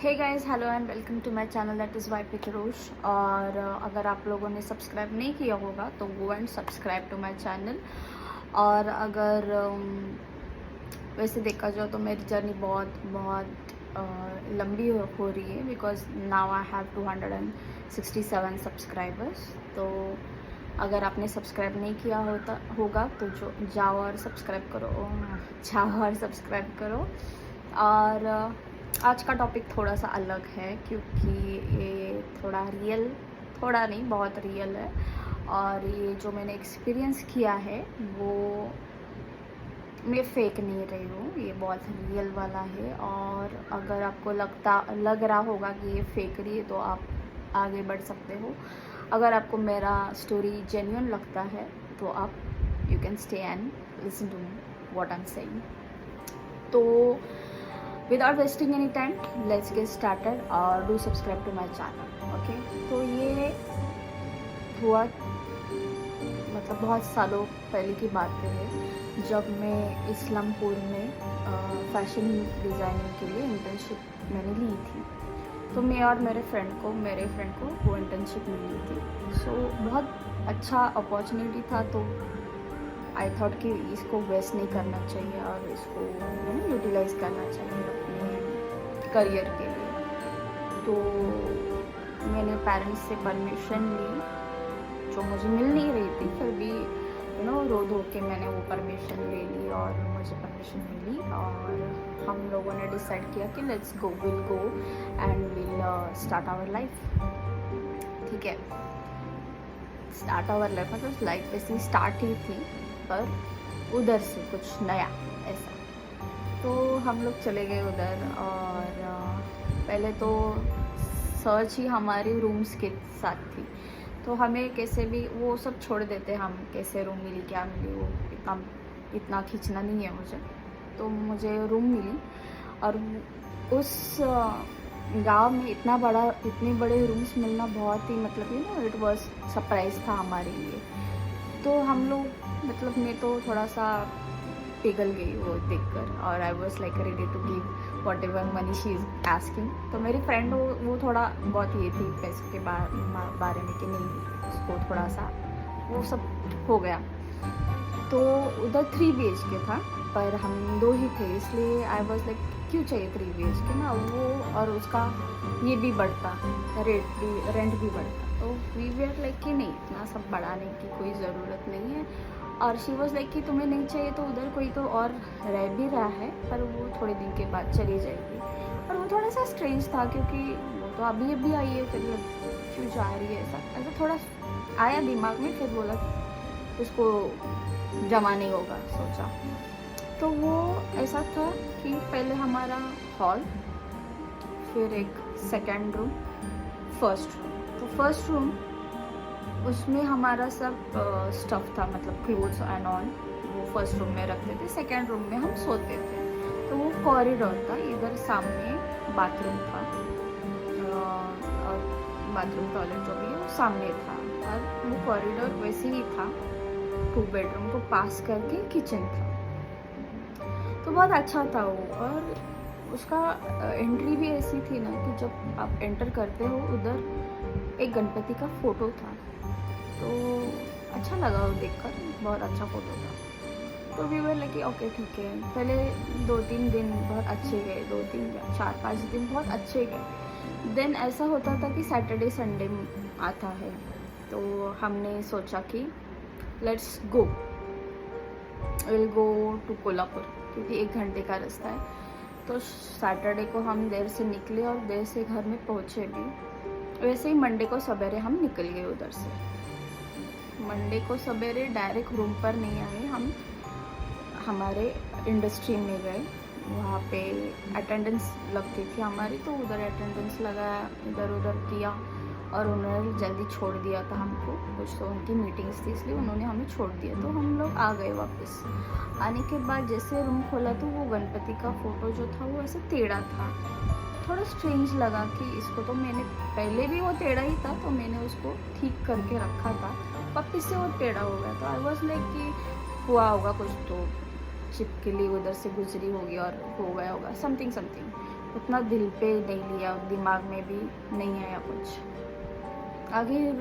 Hey guys, hello and welcome to my channel that is Y P करोश। और अगर आप लोगों ने सब्सक्राइब नहीं किया होगा तो go and subscribe to my channel. और अगर वैसे देखा जाए तो मेरी जर्नी बहुत बहुत लंबी हो रही है, because now I have 267 subscribers. तो अगर आपने सब्सक्राइब नहीं किया होगा तो जो जाओ और सब्सक्राइब करो, जाओ और सब्सक्राइब करो। और आज का टॉपिक थोड़ा सा अलग है, क्योंकि ये थोड़ा नहीं बहुत रियल है। और ये जो मैंने एक्सपीरियंस किया है वो मैं फेक नहीं रही हूँ, ये बहुत रियल वाला है। और अगर आपको लग रहा होगा कि ये फेक रही है तो आप आगे बढ़ सकते हो। अगर आपको मेरा स्टोरी जेन्युइन लगता है तो आप you can stay and listen to what I am saying. तो without wasting any time let's get started और do subscribe to my channel. Okay, तो ये हुआ मतलब बहुत सालों पहले की बात है, जब मैं इस्लामपुर में फैशन डिज़ाइनिंग के लिए इंटर्नशिप मैंने ली थी। तो मैं और मेरे फ्रेंड को वो इंटर्नशिप मिली थी। सो बहुत अच्छा अपॉर्चुनिटी था, तो आई थॉट कि इसको वेस्ट नहीं करना चाहिए और इसको यूटिलाइज करना चाहिए अपने करियर के लिए। तो मैंने पेरेंट्स से परमिशन ली, जो मुझे मिल नहीं रही थी, फिर भी रो धो के मैंने वो परमिशन ले ली और मुझे परमिशन मिली। और हम लोगों ने डिसाइड किया कि let's go, will go and will start our life. ठीक है, स्टार्ट आवर लाइफ मतलब लाइफ वैसी स्टार्ट ही थी, पर उधर से कुछ नया ऐसा। तो हम लोग चले गए उधर। और पहले तो सर्च ही हमारी रूम्स के साथ थी, तो हमें कैसे भी वो सब छोड़ देते, हम कैसे रूम मिली क्या मिली वो इतना खींचना नहीं है मुझे। तो मुझे रूम मिली। और उस गांव में इतने बड़े रूम्स मिलना बहुत ही मतलब इट वाज सरप्राइज था हमारे लिए। तो हम लोग मतलब मैं तो थोड़ा सा पिघल गई वो देखकर, और I was like ready to give whatever money she is asking. तो मेरी फ्रेंड वो थोड़ा बहुत ये थी पैसे के बारे में कि नहीं, उसको थोड़ा सा वो सब हो गया। तो उधर 3 BHK था, पर हम 2 ही थे, इसलिए आई वॉज लाइक क्यों चाहिए 3 BHK ना वो, और उसका ये भी बढ़ता, रेंट भी बढ़ता। तो वी वेयर लाइक कि नहीं, इतना सब बढ़ाने की कोई ज़रूरत नहीं है। और शी वॉज लाइक कि तुम्हें नहीं चाहिए तो उधर कोई तो और रह भी रहा है, पर वो थोड़े दिन के बाद चली जाएगी। और वो थोड़ा सा स्ट्रेंज था, क्योंकि वो तो अभी आई है, फिर क्यों जा रही है, ऐसा थोड़ा आया दिमाग में। फिर बोला उसको जमा नहीं होगा, सोचा। तो वो ऐसा था कि पहले हमारा हॉल, फिर एक सेकेंड रूम, फर्स्ट रूम। तो फर्स्ट रूम उसमें हमारा सब स्टफ था, मतलब क्लोथ्स एंड ऑल, वो फर्स्ट रूम में रखते थे। सेकेंड रूम में हम सोते थे। तो वो कॉरिडोर था, इधर सामने बाथरूम था, और बाथरूम टॉयलेट जो भी है वो सामने था। और वो कॉरिडोर वैसे ही था, 2 बेडरूम को पास करके किचन था। तो बहुत अच्छा था वो। और उसका एंट्री भी ऐसी थी ना कि जब आप एंटर करते हो, उधर एक गणपति का फ़ोटो था। तो अच्छा लगा वो देखकर, बहुत अच्छा फ़ोटो था। तो वी वर लाइक ओके ठीक है। पहले 2-3 दिन बहुत अच्छे गए, 2-3 या 4-5 दिन बहुत अच्छे गए। देन ऐसा होता था कि सैटरडे संडे आता है, तो हमने सोचा कि let's go, will go to Kolhapur, क्योंकि 1 घंटे का रास्ता है। तो सैटरडे को हम देर से निकले और देर से घर में पहुँचे भी। वैसे ही मंडे को सवेरे हम निकल गए उधर से। मंडे को सवेरे डायरेक्ट रूम पर नहीं आए, हम हमारे इंडस्ट्री में गए। वहाँ पे अटेंडेंस लगती थी हमारी, तो उधर अटेंडेंस लगाया, इधर उधर किया, और उन्होंने जल्दी छोड़ दिया था हमको। कुछ तो उनकी मीटिंग्स थी, इसलिए उन्होंने हमें छोड़ दिया। तो हम लोग आ गए वापस। आने के बाद जैसे रूम खोला तो वो गणपति का फ़ोटो जो था वो ऐसे टेढ़ा था। थोड़ा स्ट्रेंज लगा कि इसको तो मैंने पहले भी वो टेढ़ा ही था, तो मैंने उसको ठीक करके रखा था, वापस से वो टेढ़ा हो गया। तो आई वॉज लाइक कि हुआ होगा कुछ, तो छिपकली उधर से गुजरी होगी और हो गया होगा समथिंग। उतना दिल पे नहीं लिया, दिमाग में भी नहीं आया कुछ। आगे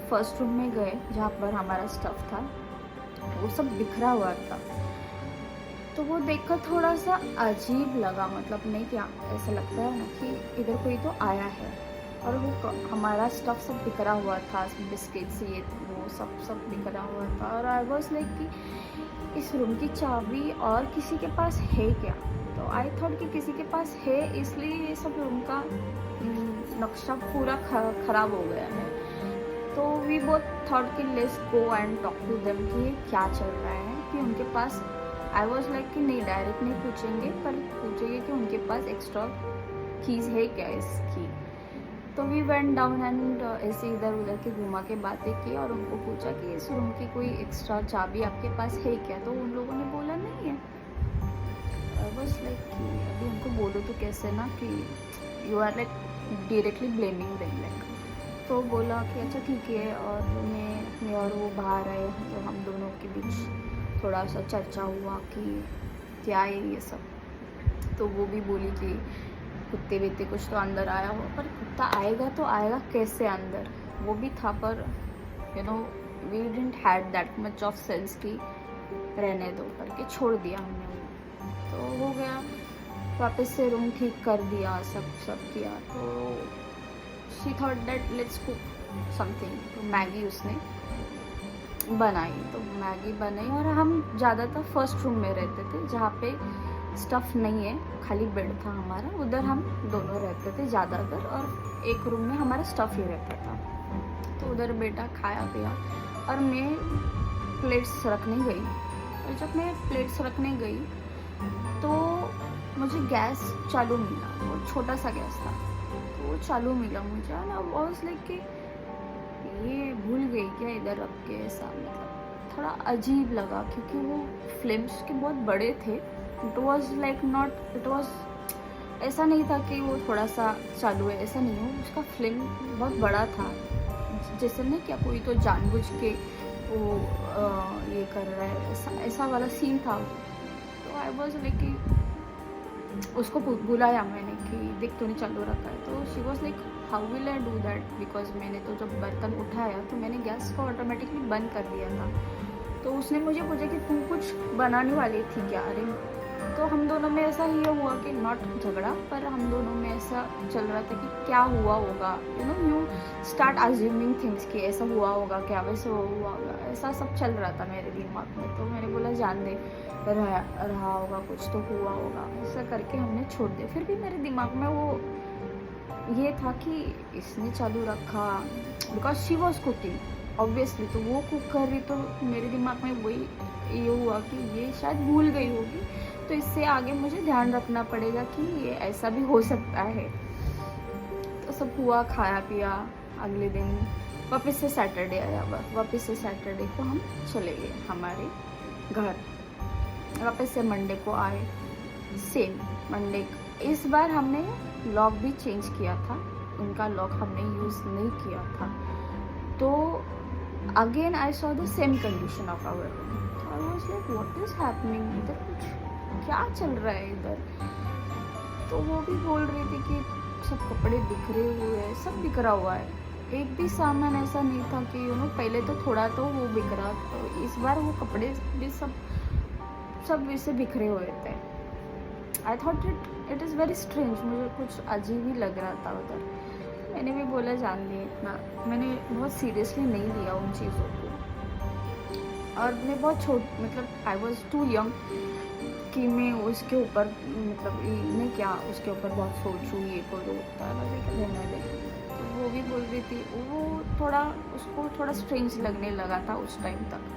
फर्स्ट रूम में गए जहाँ पर हमारा स्टफ़ था, वो सब बिखरा हुआ था। तो वो देखकर थोड़ा सा अजीब लगा, मतलब नहीं क्या ऐसा लगता है ना कि इधर कोई तो आया है। और वो हमारा स्टफ़ सब बिखरा हुआ था, बिस्किट्स ये वो सब बिखरा हुआ था। और आई वॉज लाइक कि इस रूम की चाबी और किसी के पास है क्या? तो आई थॉट कि किसी के पास है, इसलिए ये सब रूम का नक्शा पूरा ख़राब हो गया है। तो वी बोथ थॉट कि let's go and talk to them कि ये क्या चल रहा है, कि उनके पास आई वॉज लाइक कि नहीं डायरेक्ट नहीं पूछेंगे, पर पूछेंगे कि उनके पास एक्स्ट्रा कीज़ है क्या इसकी। तो वी वेंट डाउन एंड ऐसे इधर उधर के घुमा के बातें की और उनको पूछा कि इस रूम की कोई एक्स्ट्रा चाबी आपके पास है क्या? तो उन लोगों ने बोला नहीं है। आई वॉज लाइक कि अभी उनको बोलो तो कैसे ना कि you are like directly blaming them like. तो बोला कि अच्छा ठीक है। और मैं और वो बाहर आए, तो हम दोनों के बीच थोड़ा सा चर्चा हुआ कि क्या है ये सब। तो वो भी बोली कि कुत्ते वेत्ते कुछ तो अंदर आया हो, पर कुत्ता आएगा तो आएगा कैसे अंदर, वो भी था। पर you know we didn't had that much of sense कि रहने दो करके छोड़ दिया हमने वो। तो हो गया, वापस से रूम ठीक कर दिया, सब किया। तो she thought that let's cook something. तो मैगी उसने बनाई, तो मैगी बनाई। और हम ज़्यादातर फर्स्ट रूम में रहते थे जहाँ पे स्टफ़ नहीं है, खाली बेड था हमारा, उधर हम दोनों रहते थे ज़्यादातर। और एक रूम में हमारा स्टफ़ ही रहता था। तो उधर बेटा खाया पिया और मैं प्लेट्स रखने गई। और जब मैं प्लेट्स रखने गई तो मुझे गैस चालू मिला, वो छोटा सा गैस था, तो वो चालू मिला मुझे। और आई वाज लाइक कि ये भूल गई क्या इधर रख के, ऐसा मतलब थोड़ा अजीब लगा क्योंकि वो फ्लेम्स के बहुत बड़े थे। It was like not, it was ऐसा नहीं था कि वो थोड़ा सा चालू है, ऐसा नहीं हो, उसका फ्लेम बहुत बड़ा था। जैसे नहीं क्या कोई तो जानबूझ के वो ये कर रहा है, ऐसा वाला सीन था। तो आई वॉज लाइक कि उसको बुलाया मैंने कि देख तूने चालू रखा है। तो she was like how will I do that, because मैंने तो जब बर्तन उठाया तो मैंने गैस को ऑटोमेटिकली बंद कर दिया था। तो उसने मुझे पूछा कि तू कुछ बनाने वाली थी क्या? अरे तो हम दोनों में ऐसा ही हुआ कि नॉट झगड़ा, पर हम दोनों में ऐसा चल रहा था कि क्या हुआ होगा, यू स्टार्ट अज्यूमिंग थिंग्स कि ऐसा हुआ होगा क्या, वैसे हुआ होगा, ऐसा सब चल रहा था मेरे दिमाग में। तो मैंने बोला जान दे, रहा होगा कुछ तो हुआ होगा, ऐसा करके हमने छोड़ दिया। फिर भी मेरे दिमाग में वो ये था कि इसने चालू रखा, because she was cooking obviously, तो वो कुक कर रही, तो मेरे दिमाग में वही ये हुआ कि ये शायद भूल गई होगी, तो इससे आगे मुझे ध्यान रखना पड़ेगा कि ये ऐसा भी हो सकता है। तो सब हुआ, खाया पिया। अगले दिन वापस से सैटरडे आया, वापस से सैटरडे को हम चले गए हमारे घर। वापस से मंडे को आए, सेम मंडे। इस बार हमने लॉक भी चेंज किया था, उनका लॉक हमने यूज़ नहीं किया था। तो again I saw the same condition of our room. I was like what is happening, इधर कुछ क्या चल रहा है इधर। तो वो भी बोल रही थी कि सब कपड़े बिखरे हुए हैं, सब बिखरा हुआ है, एक भी सामान ऐसा नहीं था कि पहले तो थोड़ा तो वो बिखरा, तो इस बार वो कपड़े भी सब वैसे बिखरे हुए थे। I thought it is very strange, मुझे कुछ अजीब ही लग रहा था उधर। मैंने भी बोला जान दिए, इतना मैंने बहुत सीरियसली नहीं लिया उन चीज़ों को। और मैं बहुत मतलब आई वॉज टू यंग कि मैं उसके ऊपर मतलब नहीं क्या उसके ऊपर बहुत सोचूँ, ये करो रहने दे। तो वो भी बोल रही थी, वो थोड़ा उसको थोड़ा स्ट्रेंज लगने लगा था उस टाइम तक,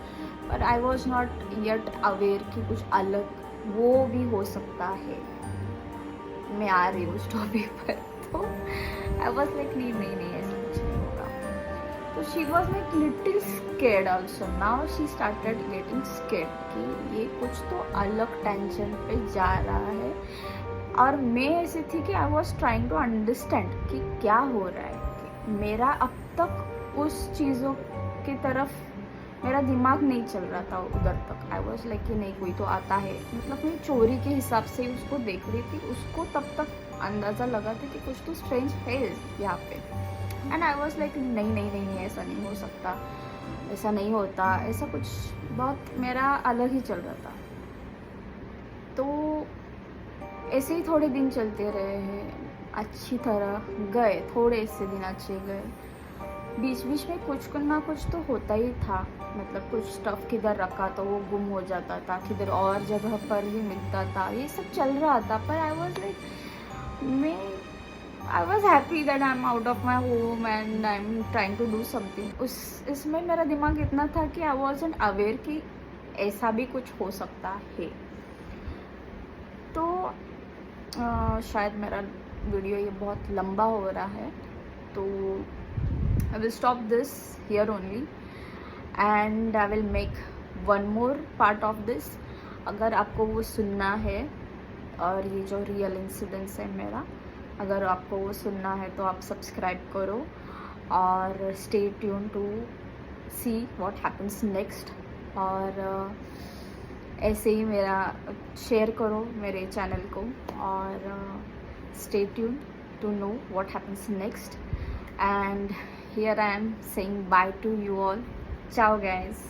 पर I was not yet aware कि कुछ अलग वो भी हो सकता है। मैं आ रही हूँ उस टॉपिक पर, तो आई वॉज लाइक नहीं ऐसा कुछ नहीं होगा। तो she was like little scared also. Now she started getting scared कि ये कुछ तो अलग टेंशन पे जा रहा है। और मैं ऐसी थी कि I was trying to understand कि क्या हो रहा है। कि मेरा अब तक उस चीज़ों की तरफ मेरा दिमाग नहीं चल रहा था उधर तक। आई वॉज लाइक कि नहीं कोई तो आता है, मतलब मैं चोरी के हिसाब से उसको देख रही थी, उसको तब तक अंदाज़ा लगा था कि कुछ तो स्ट्रेंज है यहाँ पे। एंड आई वॉज लाइक नहीं नहीं नहीं नहीं, ऐसा नहीं हो सकता, ऐसा नहीं होता, ऐसा कुछ बहुत मेरा अलग ही चल रहा था। तो ऐसे ही थोड़े दिन चलते रहे हैं, अच्छी तरह गए, थोड़े से दिन अच्छे गए। बीच बीच में कुछ ना कुछ तो होता ही था, मतलब कुछ स्टफ़ किधर रखा तो वो गुम हो जाता था, किधर और जगह पर ही मिलता था, ये सब चल रहा था। पर I was like I was happy that I am out of my home and I am trying to do something. इसमें मेरा दिमाग इतना था कि आई वॉज एन अवेयर कि ऐसा भी कुछ हो सकता है। तो शायद मेरा वीडियो ये बहुत लंबा हो रहा है, तो I will stop this here only and I will make one more part of this। अगर आपको वो सुनना है और ये जो रियल इंसिडेंस है मेरा, अगर आपको वो सुनना है तो आप सब्सक्राइब करो और stay tune to see what happens next. और ऐसे ही मेरा शेयर करो मेरे चैनल को और stay tune to know what happens next. And here I am saying bye to you all. Ciao guys.